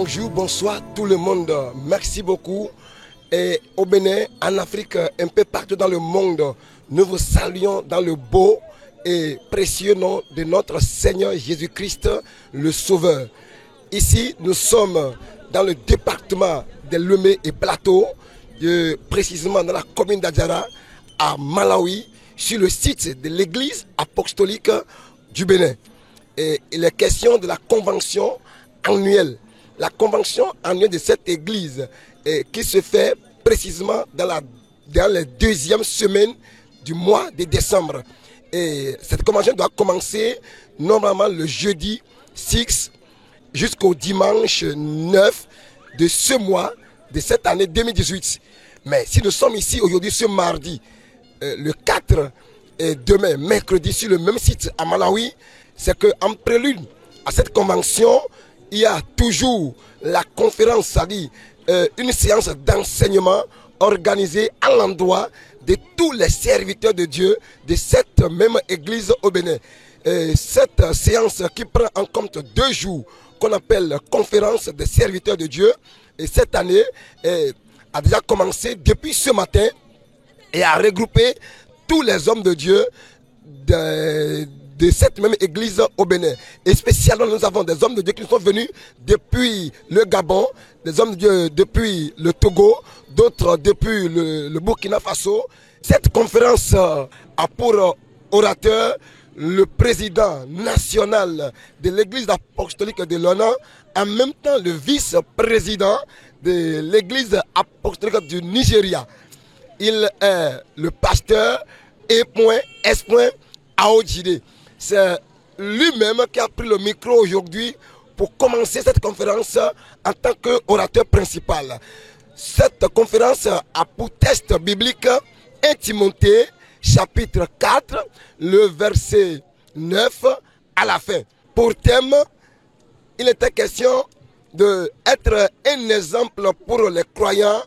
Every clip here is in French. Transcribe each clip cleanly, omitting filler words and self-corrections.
Bonjour, bonsoir tout le monde. Merci beaucoup. Et au Bénin, en Afrique, un peu partout dans le monde, nous vous saluons dans le beau et précieux nom de notre Seigneur Jésus-Christ, le Sauveur. Ici, nous sommes dans le département de Lomé et Plateau, précisément dans la commune d'Adjara, à Malawi, sur le site de l'église apostolique du Bénin. Et il est question de la convention annuelle. La convention annuelle de cette église qui se fait précisément dans la deuxième semaine du mois de décembre. Et cette convention doit commencer normalement le jeudi 6 jusqu'au dimanche 9 de ce mois, de cette année 2018. Mais si nous sommes ici aujourd'hui, ce mardi, le 4 et demain, mercredi, sur le même site à Malawi, c'est qu'en prélude à cette convention, il y a toujours la conférence, c'est-à-dire une séance d'enseignement organisée à l'endroit de tous les serviteurs de Dieu de cette même église au Bénin. Et cette séance qui prend en compte 2 jours, qu'on appelle conférence des serviteurs de Dieu, et cette année a déjà commencé depuis ce matin et a regroupé tous les hommes de Dieu de cette même église au Bénin. Et spécialement, nous avons des hommes de Dieu qui sont venus depuis le Gabon, des hommes de Dieu depuis le Togo, d'autres depuis le Burkina Faso. Cette conférence a pour orateur le président national de l'église apostolique de l'ONU, en même temps le vice-président de l'église apostolique du Nigeria. Il est le pasteur E.S. Aodjide. C'est lui-même qui a pris le micro aujourd'hui pour commencer cette conférence en tant qu'orateur principal. Cette conférence a pour texte biblique 1 Timothée chapitre 4, le verset 9 à la fin. Pour thème, il était question d'être un exemple pour les croyants.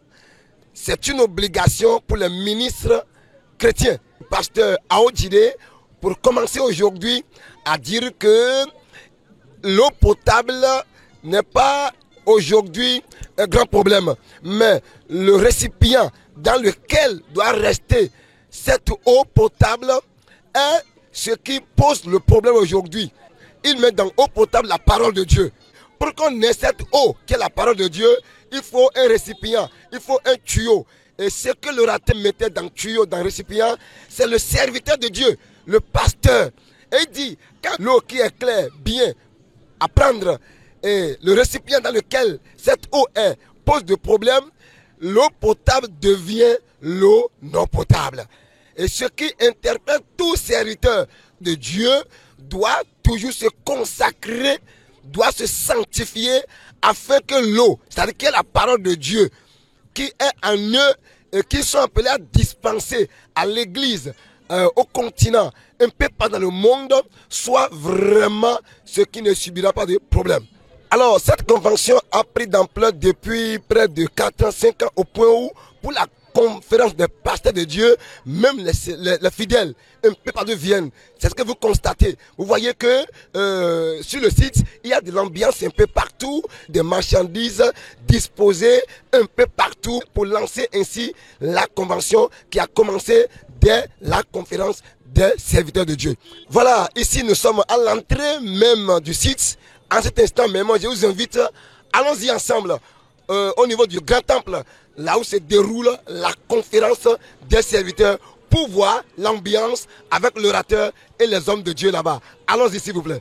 C'est une obligation pour les ministres chrétiens. Pasteur Aodjide, pour commencer aujourd'hui à dire que l'eau potable n'est pas aujourd'hui un grand problème, mais le récipient dans lequel doit rester cette eau potable est ce qui pose le problème aujourd'hui. Il met dans eau potable la parole de Dieu. Pour qu'on ait cette eau qui est la parole de Dieu, il faut un récipient, il faut un tuyau. Et ce que l'orateur mettait dans le tuyau, dans le récipient, c'est le serviteur de Dieu, le pasteur. Et il dit, quand l'eau qui est claire, bien à prendre, et le récipient dans lequel cette eau est pose de problème, l'eau potable devient l'eau non potable. Et ce qui interprète tout serviteur de Dieu doit toujours se consacrer, doit se sanctifier afin que l'eau, c'est-à-dire que la parole de Dieu qui est en eux et qui sont appelés à dispenser à l'église, au continent, un peu pas dans le monde, soit vraiment ce qui ne subira pas de problème. Alors, cette convention a pris d'ampleur depuis près de 4 ans, 5 ans, au point où, pour la conférence des pasteurs de Dieu, même les fidèles, un peu partout viennent. C'est ce que vous constatez. Vous voyez que sur le site, il y a de l'ambiance un peu partout, des marchandises disposées un peu partout pour lancer ainsi la convention qui a commencé dès la conférence des serviteurs de Dieu. Voilà, ici nous sommes à l'entrée même du site. En cet instant même, je vous invite, allons-y ensemble au niveau du grand temple, là où se déroule la conférence des serviteurs, pour voir l'ambiance avec l'orateur et les hommes de Dieu là-bas. Allons-y s'il vous plaît.